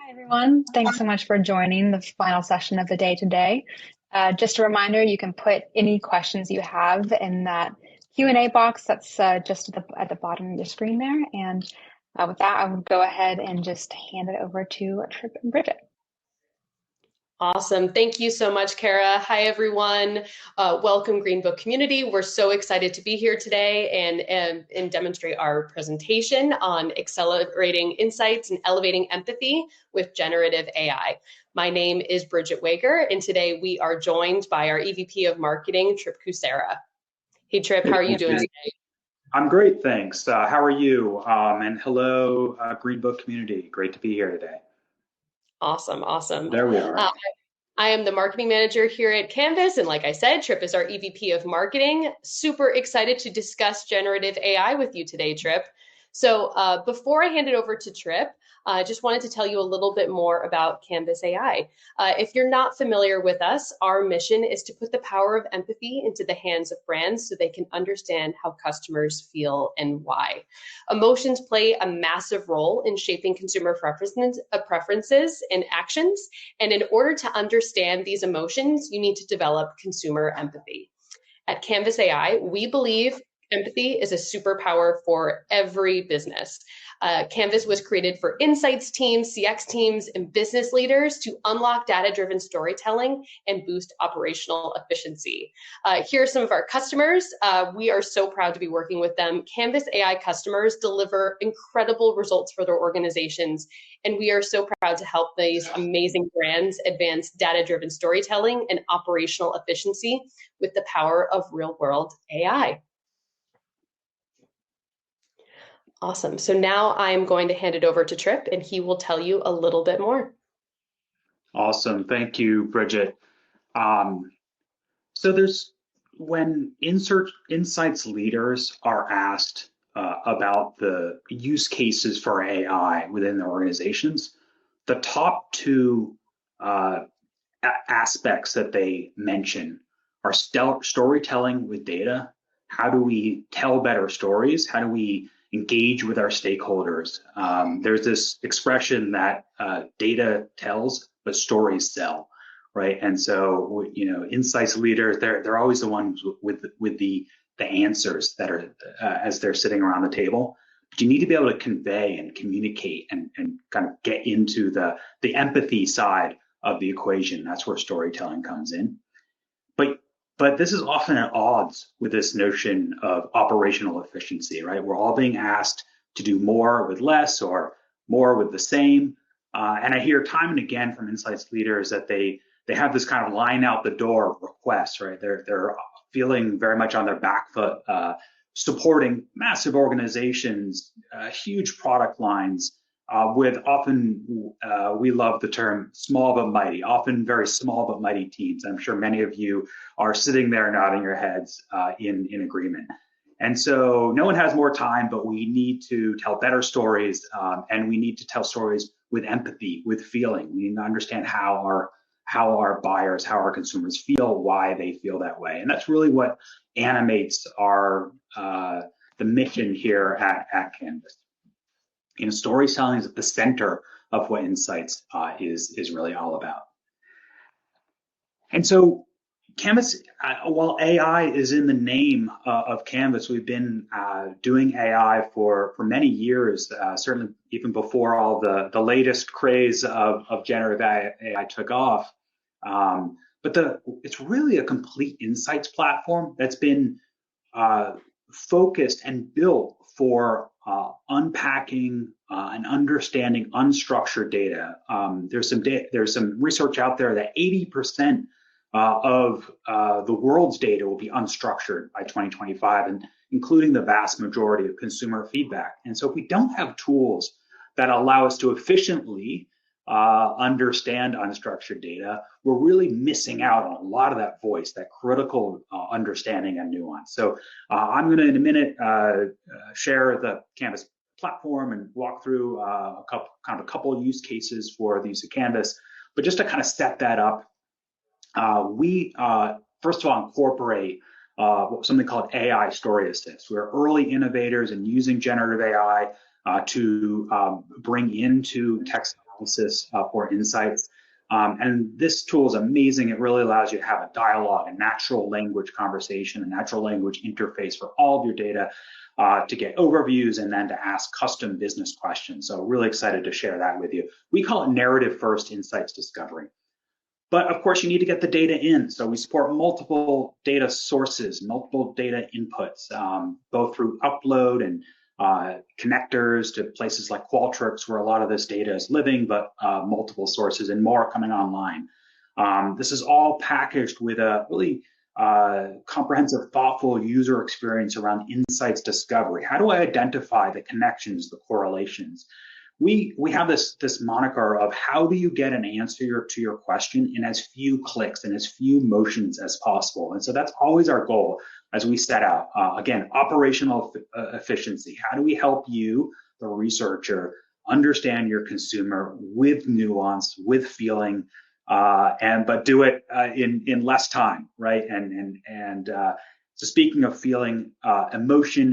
Hi, everyone. Thanks so much for joining the final session of the day today. Just a reminder, you can put any questions you have in that Q&A box that's just at the bottom of your screen there. And with that, I will go ahead and just hand it over to Trip and Bridget. Awesome. Thank you so much, Kara. Hi, everyone. Welcome, Green Book community. We're so excited to be here today and demonstrate our presentation on accelerating insights and elevating empathy with generative AI. My name is Bridget Wager, and today we are joined by our EVP of Marketing, Trip Kucera. Hey, Trip, how are you doing today? I'm great, thanks. How are you? And hello, Green Book community. Great to be here today. Awesome, awesome. There we are. I am the marketing manager here at Canvas, and like I said, Trip is our EVP of marketing. Super excited to discuss generative AI with you today, Trip. So before I hand it over to Trip, I just wanted to tell you a little bit more about Canvas AI. If you're not familiar with us, our mission is to put the power of empathy into the hands of brands so they can understand how customers feel and why. Emotions play a massive role in shaping consumer preferences and actions. And in order to understand these emotions, you need to develop consumer empathy. At Canvas AI, we believe empathy is a superpower for every business. Canvas was created for insights teams, CX teams, and business leaders to unlock data-driven storytelling and boost operational efficiency. Here are some of our customers. We are so proud to be working with them. Canvas AI customers deliver incredible results for their organizations, and we are so proud to help these amazing brands advance data-driven storytelling and operational efficiency with the power of real-world AI. Awesome. So now I'm going to hand it over to Trip, and he will tell you a little bit more. Awesome. Thank you, Bridget. So when insights leaders are asked about the use cases for AI within their organizations, the top two aspects that they mention are storytelling with data. How do we tell better stories? How do we engage with our stakeholders? There's this expression that data tells, but stories sell, right? And so, insights leaders, they're always the ones with the answers that are as they're sitting around the table. But you need to be able to convey and communicate and kind of get into the empathy side of the equation. That's where storytelling comes in. But this is often at odds with this notion of operational efficiency, right? We're all being asked to do more with less or more with the same. And I hear time and again from insights leaders that they have this kind of line out the door requests, right? They're feeling very much on their back foot, supporting massive organizations, huge product lines, with often, we love the term small but mighty, often very small but mighty teams. I'm sure many of you are sitting there nodding your heads in agreement. And so no one has more time, but we need to tell better stories, and we need to tell stories with empathy, with feeling. We need to understand how our buyers, how our consumers feel, why they feel that way. And that's really what animates our the mission here at Canvas. Storytelling is at the center of what insights is really all about. And so Canvas, while AI is in the name of Canvas, we've been doing AI for many years, certainly even before all the latest craze of generative AI took off. But it's really a complete insights platform that's been focused and built for unpacking and understanding unstructured data. There's some research out there that 80% of the world's data will be unstructured by 2025, and including the vast majority of consumer feedback. And so if we don't have tools that allow us to efficiently understand unstructured data, we're really missing out on a lot of that voice, that critical understanding and nuance. So I'm going to, in a minute, share the Canvas platform and walk through a couple of use cases for the use of Canvas. But just to kind of set that up, we first of all incorporate something called AI Story Assist. We're early innovators in using generative AI to bring into text analysis for insights. And this tool is amazing. It really allows you to have a dialogue, a natural language conversation, a natural language interface for all of your data to get overviews and then to ask custom business questions. So really excited to share that with you. We call it narrative first insights discovery. But of course, you need to get the data in. So we support multiple data sources, multiple data inputs, both through upload and connectors to places like Qualtrics, where a lot of this data is living, but multiple sources and more coming online. This is all packaged with a really comprehensive, thoughtful user experience around insights discovery. How do I identify the connections, the correlations? We have this moniker of how do you get an answer to your question in as few clicks and as few motions as possible. And so that's always our goal as we set out. Again, operational efficiency. How do we help you, the researcher, understand your consumer with nuance, with feeling, but do it in less time, right? So speaking of feeling, emotion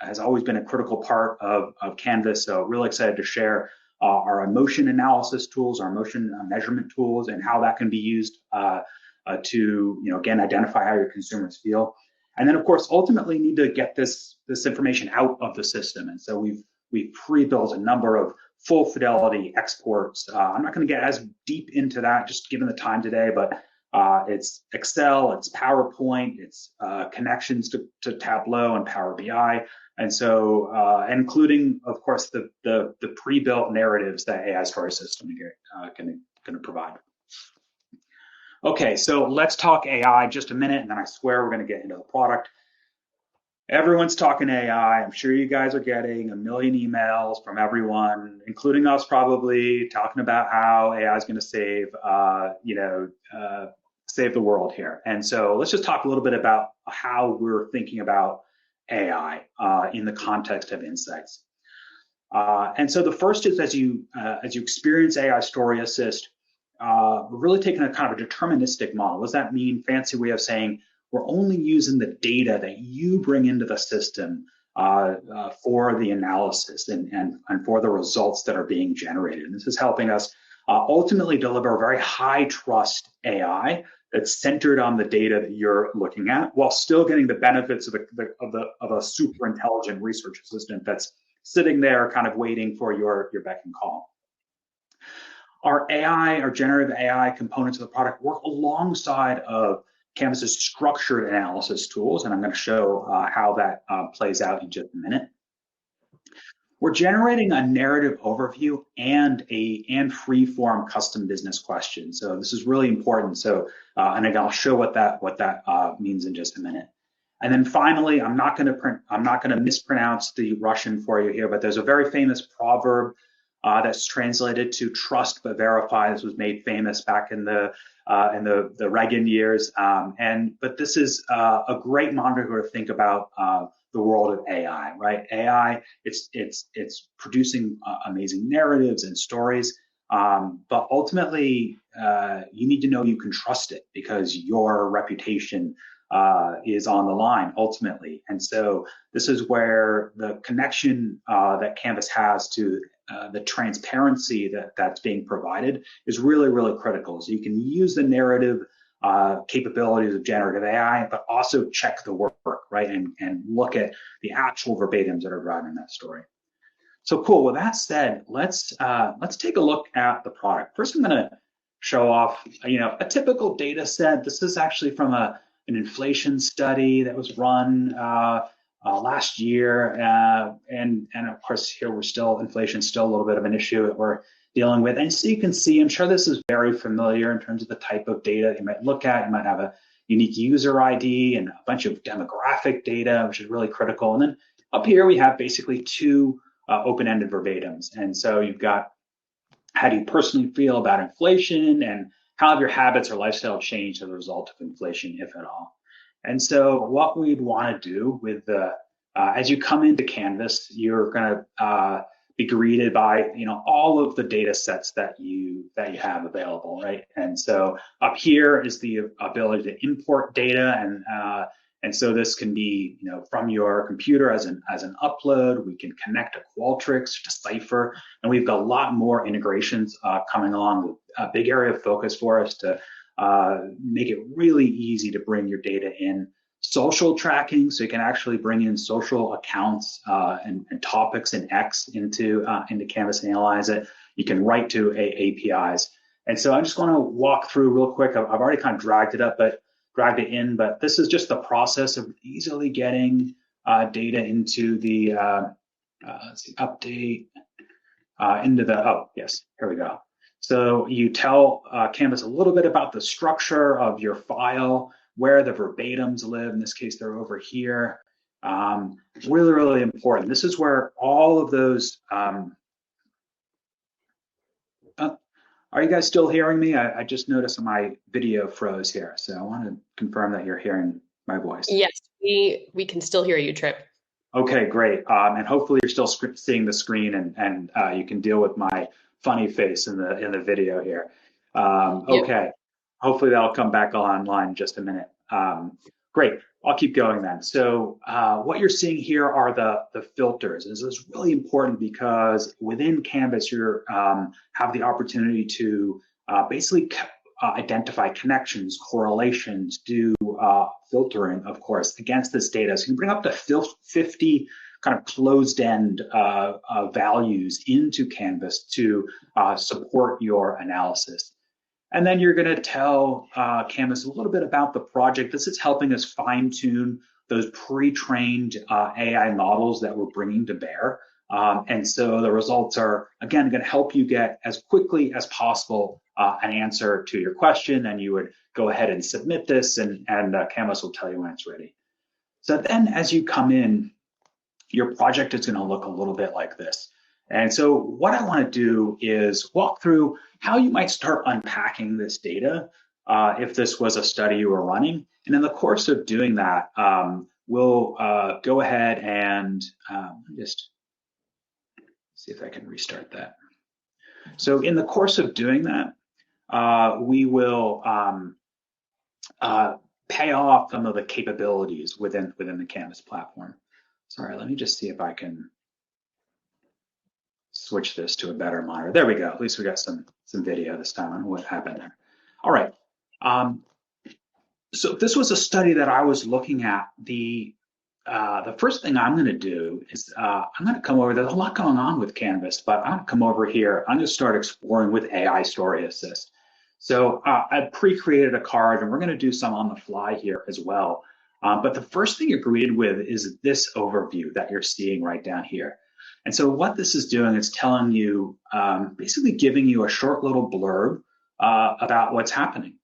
has always been a critical part of Canvas. So really excited to share our emotion analysis tools, our emotion measurement tools, and how that can be used to, again, identify how your consumers feel. And then, of course, ultimately need to get this information out of the system. And so we've pre-built a number of full fidelity exports. I'm not going to get as deep into that, just given the time today, but it's Excel, it's PowerPoint, it's connections to Tableau and Power BI. And so, including, of course, the pre-built narratives that AI Story System going to provide. Okay, so let's talk AI just a minute, and then I swear we're going to get into the product. Everyone's talking AI. I'm sure you guys are getting a million emails from everyone, including us probably, talking about how AI is going to save the world here. And so let's just talk a little bit about how we're thinking about AI in the context of insights. And so the first is as you experience AI Story Assist, we're really taking a kind of a deterministic model. What does that mean? Fancy way of saying we're only using the data that you bring into the system for the analysis and for the results that are being generated. And this is helping us ultimately deliver a very high trust AI that's centered on the data that you're looking at, while still getting the benefits of a super intelligent research assistant that's sitting there kind of waiting for your beck and call. Our AI, our generative AI components of the product work alongside of Canvas's structured analysis tools, and I'm going to show how that plays out in just a minute. We're generating a narrative overview and free-form custom business questions. So this is really important. So, and I'll show what that means in just a minute. And then finally, I'm not going to mispronounce the Russian for you here, but there's a very famous proverb that's translated to "trust but verify." This was made famous back in the Reagan years, but this is a great moniker to think about the world of AI, right? AI, it's producing amazing narratives and stories, but ultimately you need to know you can trust it because your reputation is on the line ultimately. And so this is where the connection that Canvas has to the transparency that's being provided is really, really critical. So you can use the narrative capabilities of generative AI, but also check the work, right? And look at the actual verbatims that are driving that story. So cool. With that said, let's take a look at the product. First, I'm going to show off, a typical data set. This is actually from an inflation study that was run last year, and of course here inflation's still a little bit of an issue that we're dealing with. And so you can see, I'm sure this is very familiar in terms of the type of data you might look at. You might have a unique user ID and a bunch of demographic data, which is really critical. And then up here we have basically two open-ended verbatims. And so you've got, how do you personally feel about inflation, and how have your habits or lifestyle changed as a result of inflation, if at all? And so what we'd want to do with as you come into Canvas, you're going to be greeted by all of the data sets that you have available, right? And so up here is the ability to import data And so this can be, from your computer as an upload. We can connect to Qualtrics, to Cipher, and we've got a lot more integrations coming along. A big area of focus for us to make it really easy to bring your data in. Social tracking, so you can actually bring in social accounts and topics and X into Canvas and analyze it. You can write to APIs. And so I just want to walk through real quick. I've already kind of dragged it in, but this is just the process of easily getting data into the, let's see, update into the, oh, yes, here we go. So you tell Canvas a little bit about the structure of your file, where the verbatims live. In this case, they're over here. Really, really important. This is where all of those, are you guys still hearing me? I just noticed my video froze here, so I want to confirm that you're hearing my voice. Yes, we can still hear you, Trip. Okay, great. And hopefully you're still seeing the screen and you can deal with my funny face in the video here. Okay, hopefully that'll come back online in just a minute. Great, I'll keep going then. So what you're seeing here are the filters. This is really important because within Canvas, you have the opportunity to basically identify connections, correlations, do filtering, of course, against this data. So you can bring up to 50 kind of closed-end values into Canvas to support your analysis. And then you're going to tell Canvas a little bit about the project. This is helping us fine-tune those pre-trained AI models that we're bringing to bear. And so the results are, again, going to help you get as quickly as possible an answer to your question, and you would go ahead and submit this, and Canvas will tell you when it's ready. So then as you come in, your project is going to look a little bit like this. And so what I want to do is walk through how you might start unpacking this data if this was a study you were running. And in the course of doing that, we'll go ahead and just see if I can restart that. So in the course of doing that, we will pay off some of the capabilities within the Canvas platform. Sorry, let me just see if I can switch this to a better monitor. There we go. At least we got some video this time on what happened there. All right. So this was a study that I was looking at. The first thing I'm going to do is I'm going to come over. There's a lot going on with Canvas, but I'm going to come over here. I'm going to start exploring with AI Story Assist. So I pre-created a card, and we're going to do some on the fly here as well. But the first thing you're greeted with is this overview that you're seeing right down here. And so what this is doing is telling you, basically giving you a short little blurb about what's happening.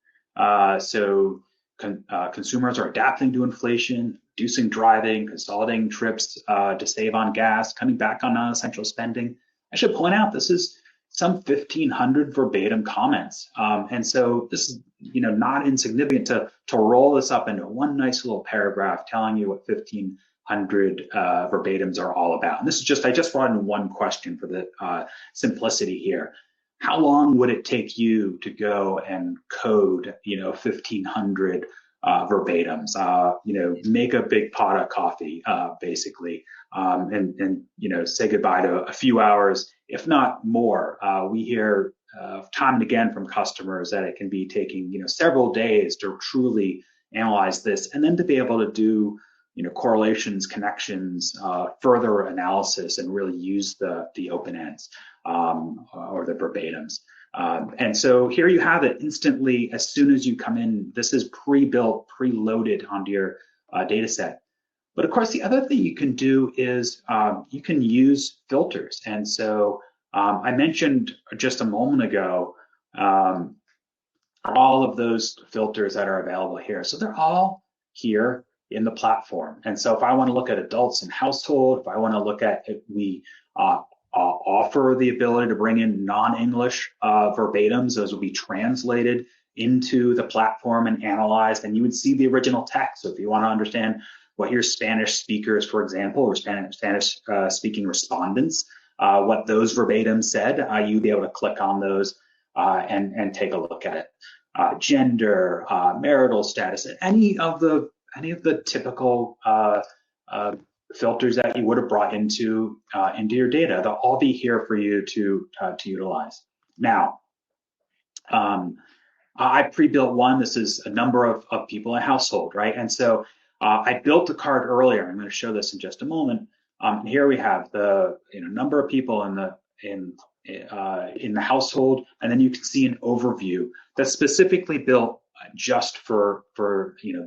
Consumers are adapting to inflation, reducing driving, consolidating trips to save on gas, cutting back on non-essential spending. I should point out this is some 1,500 verbatim comments. And so this is not insignificant to roll this up into one nice little paragraph telling you what 1,500 verbatims are all about. And this is just, I just brought in one question for the simplicity here. How long would it take you to go and code, 1,500 verbatims? Make a big pot of coffee, basically, and say goodbye to a few hours, if not more. We hear time and again from customers that it can be taking, several days to truly analyze this, and then to be able to do, correlations, connections, further analysis, and really use the open ends or the verbatims. And so here you have it instantly as soon as you come in. This is pre-built, pre-loaded onto your data set. But of course, the other thing you can do is you can use filters. And so I mentioned just a moment ago all of those filters that are available here. So they're all here in the platform. And so if I want to look at adults and household, if I want to look at it, we offer the ability to bring in non-English verbatims. Those will be translated into the platform and analyzed, and you would see the original text. So if you want to understand what your Spanish speakers, for example, or Spanish speaking respondents, what those verbatims said, you'd be able to click on those and take a look at it. Gender, marital status, any of the the typical filters that you would have brought into your data. They'll all be here for you to utilize. Now, I pre-built one. This is a number of people in a household, right? And so I built the card earlier. I'm going to show this in just a moment. Here we have the number of people in the household, and then you can see an overview that's specifically built just for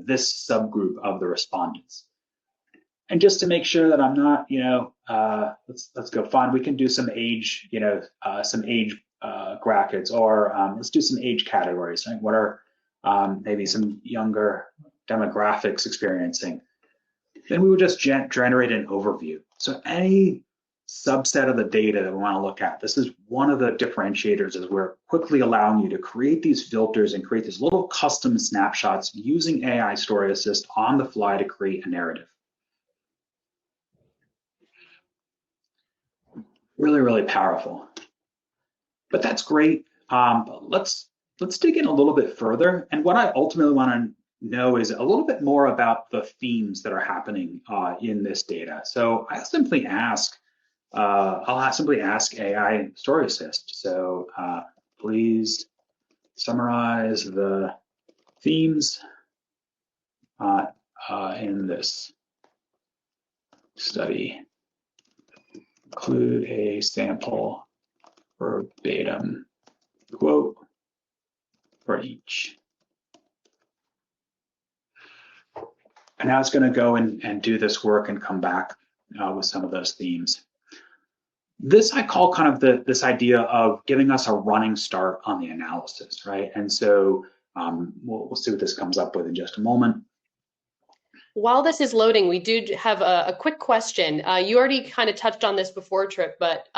this subgroup of the respondents. And just to make sure that I'm not, let's go find. We can do some age, brackets, or let's do some age categories. Right? What are maybe some younger demographics experiencing? Then we would just generate an overview. So any subset of the data that we want to look at, this is one of the differentiators, is we're quickly allowing you to create these filters and create these little custom snapshots using AI Story Assist on the fly to create a narrative. Really, really powerful. But that's great. But let's dig in a little bit further. And what I ultimately want to know is a little bit more about the themes that are happening in this data. So I'll simply ask AI Story Assist. So please summarize the themes in this study. Include a sample verbatim quote for each. And now it's going to go and do this work and come back with some of those themes. This I call kind of this idea of giving us a running start on the analysis, right? And so we'll see what this comes up with in just a moment. While this is loading, we do have a quick question. You already kind of touched on this before, Trip, but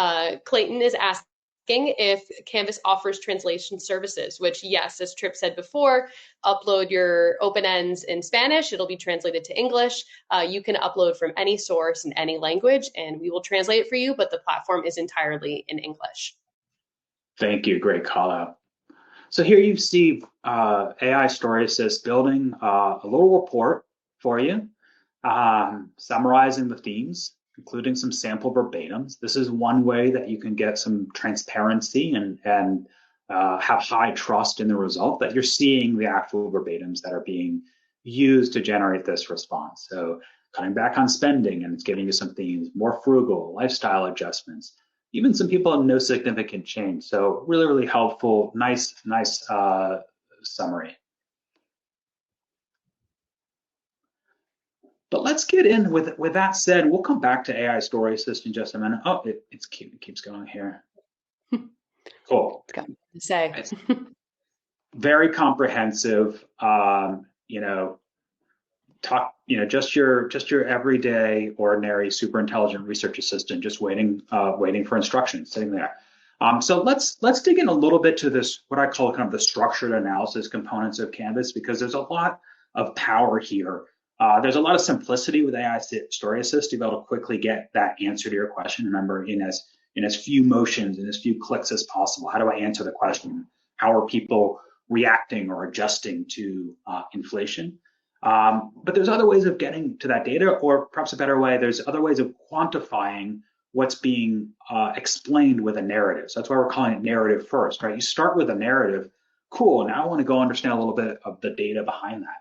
Clayton is asking if Canvas offers translation services, which, yes, as Trip said before, upload your open ends in Spanish, it'll be translated to English. You can upload from any source in any language, and we will translate it for you, but the platform is entirely in English. Thank you, great call out. So here you see AI Story Assist building a little report for you, summarizing the themes, including some sample verbatims. This is one way that you can get some transparency and have high trust in the result, that you're seeing the actual verbatims that are being used to generate this response. So cutting back on spending, and it's giving you some themes, more frugal, lifestyle adjustments, even some people have no significant change. So really, really helpful, nice summary. But let's get in with that said. We'll come back to AI Story Assist in just a minute. Oh, it keeps going here. Cool. It's very comprehensive. Just your everyday, ordinary, super intelligent research assistant, just waiting for instructions, sitting there. So let's dig in a little bit to this, what I call kind of the structured analysis components of Canvas, because there's a lot of power here. There's a lot of simplicity with AI Story Assist to be able to quickly get that answer to your question. Remember, in as few motions, in as few clicks as possible. How do I answer the question? How are people reacting or adjusting to inflation? But there's other ways of getting to that data, or perhaps a better way, there's other ways of quantifying what's being explained with a narrative. So that's why we're calling it narrative first, right? You start with a narrative. Cool, now I want to go understand a little bit of the data behind that.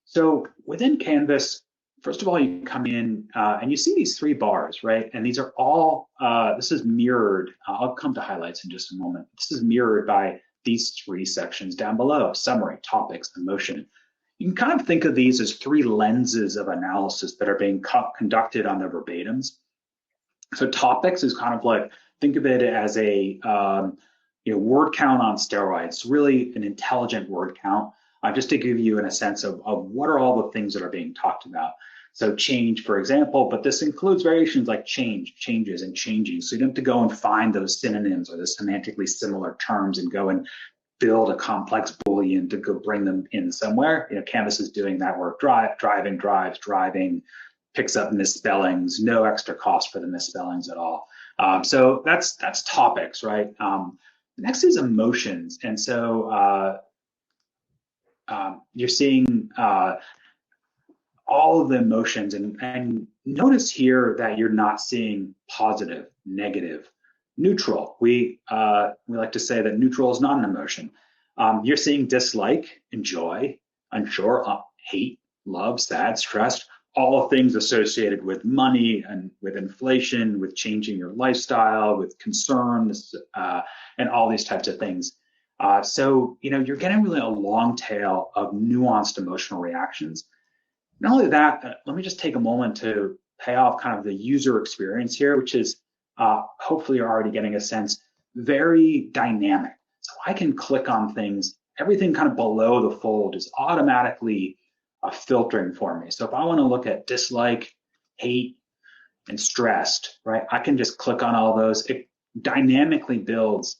So within Canvas, first of all, you come in and you see these three bars, right? And these are all, this is mirrored. I'll come to highlights in just a moment. This is mirrored by these three sections down below: summary, topics, and motion. You can kind of think of these as three lenses of analysis that are being conducted on the verbatims. So topics is kind of like, think of it as a word count on steroids, really an intelligent word count. Just to give you a sense of what are all the things that are being talked about. So change, for example, but this includes variations like change, changes, and changing. So you don't have to go and find those synonyms or the semantically similar terms and go and build a complex Boolean to go bring them in somewhere. Canvas is doing that work. Driving, drives, driving, picks up misspellings, no extra cost for the misspellings at all. So that's topics, right? Next is emotions. And so you're seeing all of the emotions. And notice here that you're not seeing positive, negative, neutral. We like to say that neutral is not an emotion. You're seeing dislike, enjoy, unsure, hate, love, sad, stressed, all things associated with money and with inflation, with changing your lifestyle, with concerns, and all these types of things. So, you're getting really a long tail of nuanced emotional reactions. Not only that, let me just take a moment to pay off kind of the user experience here, which is hopefully you're already getting a sense, very dynamic. So I can click on things, everything kind of below the fold is automatically filtering for me. So if I want to look at dislike, hate, and stressed, right, I can just click on all those. It dynamically builds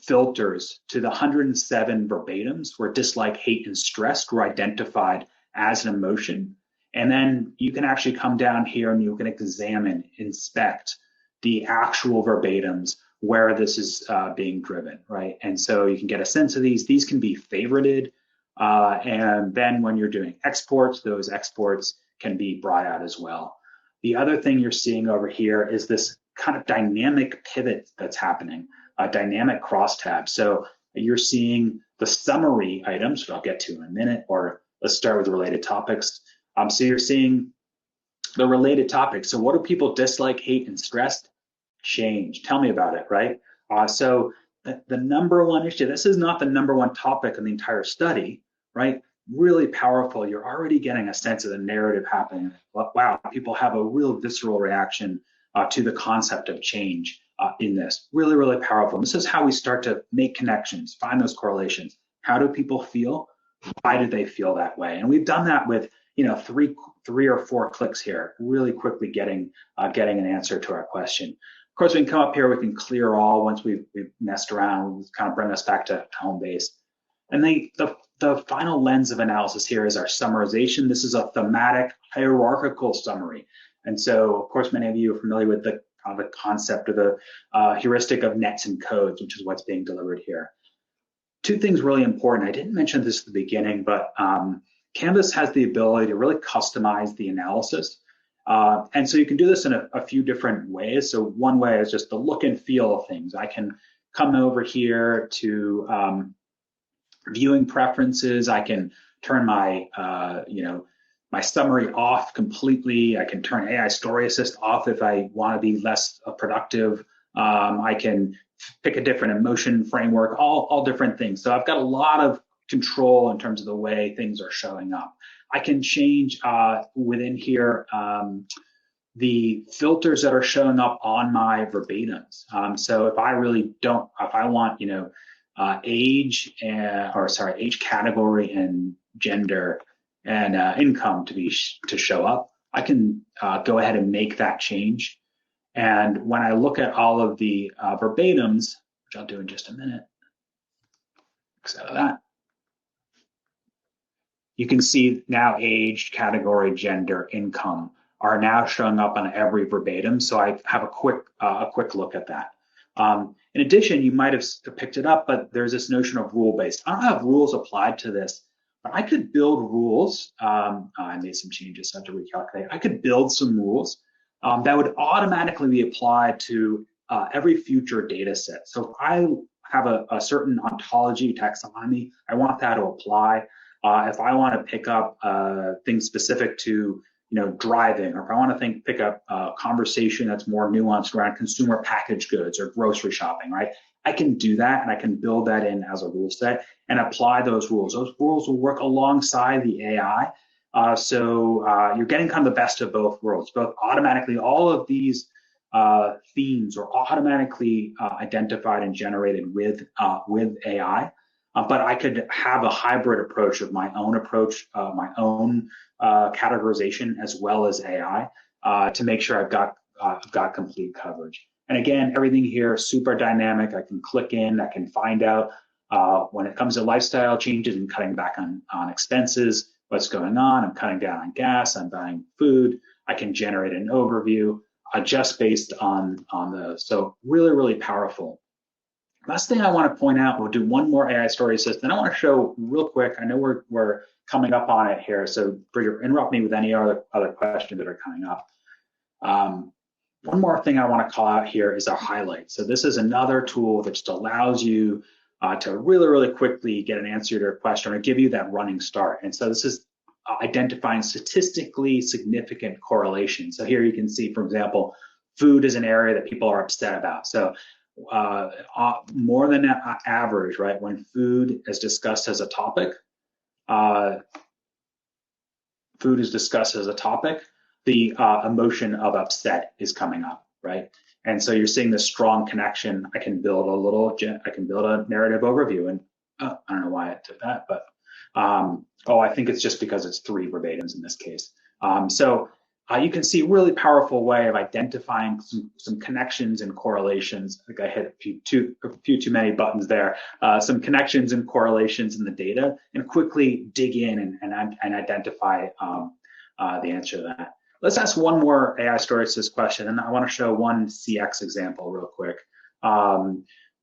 filters to the 107 verbatims where dislike, hate, and stressed were identified as an emotion. And then you can actually come down here and you can examine, inspect the actual verbatims where this is being driven, right? And so you can get a sense of these. These can be favorited. And then when you're doing exports, those exports can be brought out as well. The other thing you're seeing over here is this kind of dynamic pivot that's happening, a dynamic crosstab. So you're seeing the summary items, which I'll get to in a minute, or let's start with related topics. So you're seeing the related topics. So what do people dislike, hate, and stressed? Change. Tell me about it, right? So the number one issue, this is not the number one topic in the entire study, right? Really powerful. You're already getting a sense of the narrative happening. Wow, people have a real visceral reaction to the concept of change in this. Really, really powerful. This is how we start to make connections, find those correlations. How do people feel? Why do they feel that way? And we've done that with three or four clicks here, really quickly getting an answer to our question. Of course, we can come up here, we can clear all once we've messed around, kind of bring us back to home base. And the final lens of analysis here is our summarization. This is a thematic hierarchical summary. And so, of course, many of you are familiar with the concept of the heuristic of nets and codes, which is what's being delivered here. Two things really important. I didn't mention this at the beginning, but Canvas has the ability to really customize the analysis. And so you can do this in a few different ways. So one way is just the look and feel of things. I can come over here to viewing preferences. I can turn my my summary off completely. I can turn AI Story Assist off if I want to be less productive. I can pick a different emotion framework, all different things. So I've got a lot of control in terms of the way things are showing up. I can change within here the filters that are showing up on my verbatims. So if I want, age age category and gender and income to show up, I can go ahead and make that change. And when I look at all of the verbatims, which I'll do in just a minute, out of that, you can see now age, category, gender, income are now showing up on every verbatim. So I have a quick look at that. In addition, you might have picked it up, but there's this notion of rule-based. I don't have rules applied to this, but I could build rules. I made some changes, so I have to recalculate. I could build some rules that would automatically be applied to every future data set. So if I have a certain ontology, taxonomy, I want that to apply. If I want to pick up things specific to driving, or if I want to pick up a conversation that's more nuanced around consumer packaged goods or grocery shopping, right? I can do that, and I can build that in as a rule set and apply those rules. Those rules will work alongside the AI. So you're getting kind of the best of both worlds. Both automatically, all of these themes are automatically identified and generated with AI. But I could have a hybrid approach of my own categorization as well as AI to make sure I've got complete coverage. And again, everything here is super dynamic. I can click in, I can find out when it comes to lifestyle changes and cutting back on expenses, what's going on. I'm cutting down on gas, I'm buying food. I can generate an overview just based on those. So really, really powerful. Last thing I want to point out, we'll do one more AI story assist, and I want to show real quick. I know we're coming up on it here, so Bridget, interrupt me with any other questions that are coming up. One more thing I want to call out here is our highlights. So this is another tool that just allows you to really quickly get an answer to your question or give you that running start. And so this is identifying statistically significant correlation. So here you can see, for example, food is an area that people are upset about. So more than average, right? When food is discussed as a topic, the emotion of upset is coming up, right? And so you're seeing this strong connection. I can build a narrative overview, and I don't know why I did that, but I think it's just because it's 3 verbatims in this case. You can see a really powerful way of identifying some connections and correlations. I think I hit a few too many buttons there. Some connections and correlations in the data, and quickly dig in and identify the answer to that. Let's ask one more AI story assist question, and I want to show one CX example real quick.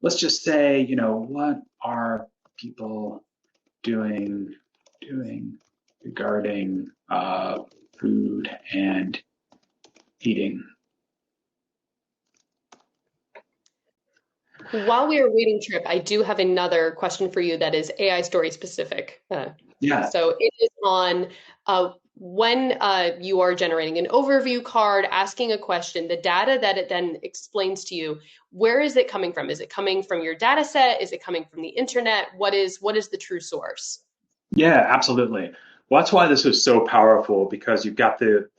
Let's just say, what are people doing regarding food and eating? While we are waiting, Trip, I do have another question for you that is AI story specific. Yeah. So it is on when you are generating an overview card, asking a question, the data that it then explains to you, where is it coming from? Is it coming from your data set? Is it coming from the internet? What is the true source? Yeah, absolutely. Well, that's why this is so powerful, because you've got the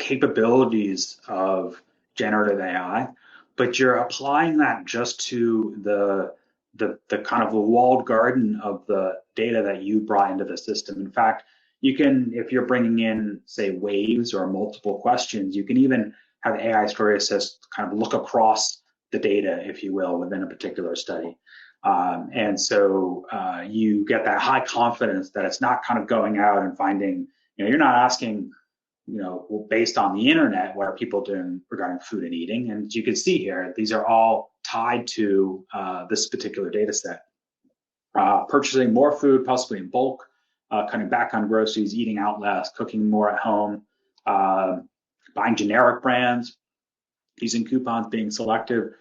capabilities of generative AI, but you're applying that just to the kind of the walled garden of the data that you brought into the system. In fact, you can, if you're bringing in, say, waves or multiple questions, you can even have AI Story Assist kind of look across the data, if you will, within a particular study. And so you get that high confidence that it's not kind of going out and finding, you're not asking, based on the internet, what are people doing regarding food and eating? And you can see here, these are all tied to this particular data set. Purchasing more food, possibly in bulk, cutting back on groceries, eating out less, cooking more at home, buying generic brands, using coupons, being selective.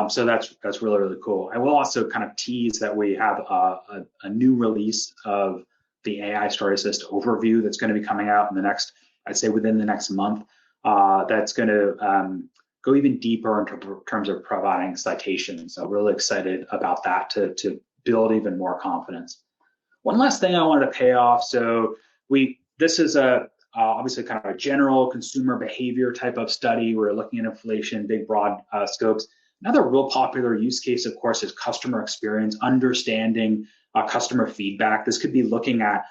So that's really cool. I will also kind of tease that we have a new release of the AI Story Assist overview that's going to be coming out in the next, I'd say within the next month. That's going to go even deeper in terms of providing citations. So really excited about that to build even more confidence. One last thing I wanted to pay off. So this is obviously kind of a general consumer behavior type of study. We're looking at inflation, big broad scopes. Another real popular use case, of course, is customer experience, understanding customer feedback. This could be looking at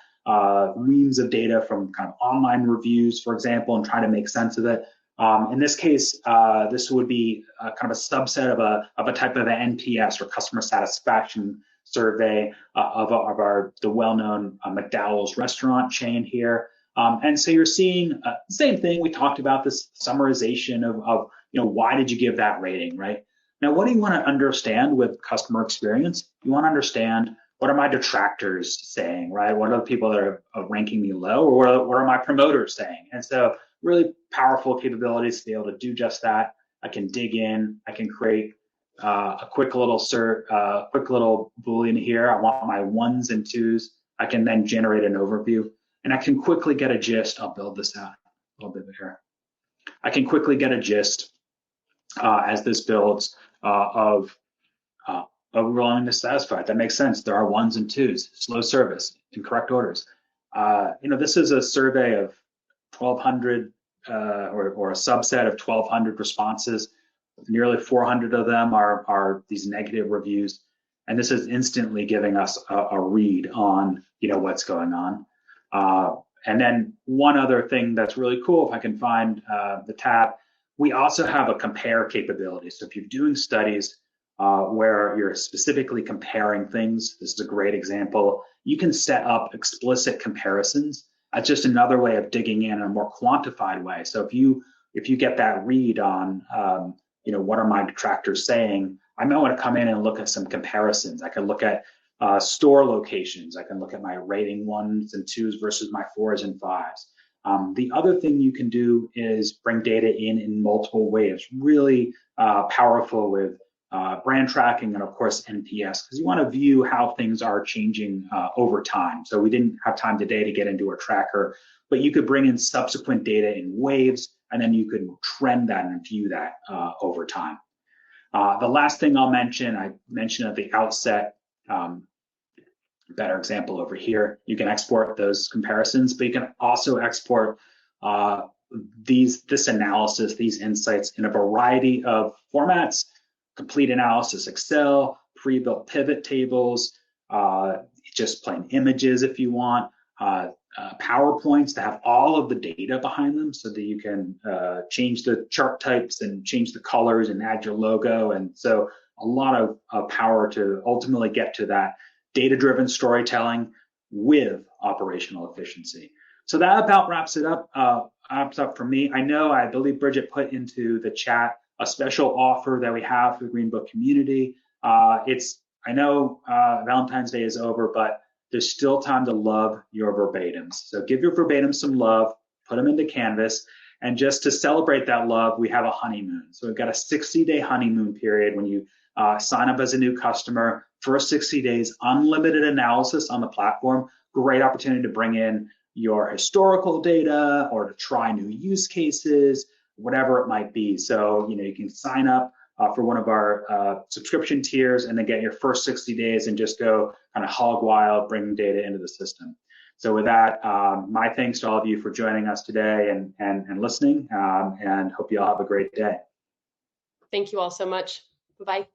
reams of data from kind of online reviews, for example, and trying to make sense of it. In this case, this would be kind of a subset of a type of an NPS, or customer satisfaction survey of the well-known McDowell's restaurant chain here. And so you're seeing the same thing. We talked about this summarization of why did you give that rating, right? Now, what do you want to understand with customer experience? You want to understand, what are my detractors saying, right? What are the people that are ranking me low, or what are my promoters saying? And so really powerful capabilities to be able to do just that. I can dig in, I can create a quick little Boolean here. I want my 1s and 2s. I can then generate an overview, and I can quickly get a gist. I'll build this out a little bit here. I can quickly get a gist as this builds of overwhelming dissatisfied. That makes sense. There are 1s and 2s, slow service, incorrect orders. This is a survey of 1,200 or a subset of 1,200 responses. Nearly 400 of them are these negative reviews, and this is instantly giving us a read on what's going on. And then one other thing that's really cool, if I can find the tab, we also have a compare capability. So if you're doing studies where you're specifically comparing things, this is a great example. You can set up explicit comparisons. That's just another way of digging in a more quantified way. So if you get that read on, what are my detractors saying, I might want to come in and look at some comparisons. I can look at store locations. I can look at my rating 1s and 2s versus my 4s and 5s. The other thing you can do is bring data in multiple ways, really powerful with brand tracking and of course NPS, because you want to view how things are changing over time. So we didn't have time today to get into a tracker, but you could bring in subsequent data in waves, and then you could trend that and view that over time. The last thing I'll mention, I mentioned at the outset, better example over here, you can export those comparisons, but you can also export this analysis, these insights in a variety of formats: complete analysis Excel, pre-built pivot tables, just plain images if you want, PowerPoints to have all of the data behind them so that you can change the chart types and change the colors and add your logo. And so a lot of power to ultimately get to that data-driven storytelling with operational efficiency. So that about wraps it up. Wraps up for me. I believe Bridget put into the chat a special offer that we have for the Green Book community. I know Valentine's Day is over, but there's still time to love your verbatims. So give your verbatims some love, put them into Canvas, and just to celebrate that love, we have a honeymoon. So we've got a 60-day honeymoon period when you sign up as a new customer. First 60 days, unlimited analysis on the platform. Great opportunity to bring in your historical data or to try new use cases, whatever it might be. So you can sign up for one of our subscription tiers and then get your first 60 days and just go kind of hog wild, bring data into the system. So with that, my thanks to all of you for joining us today and listening, and hope you all have a great day. Thank you all so much. Bye-bye.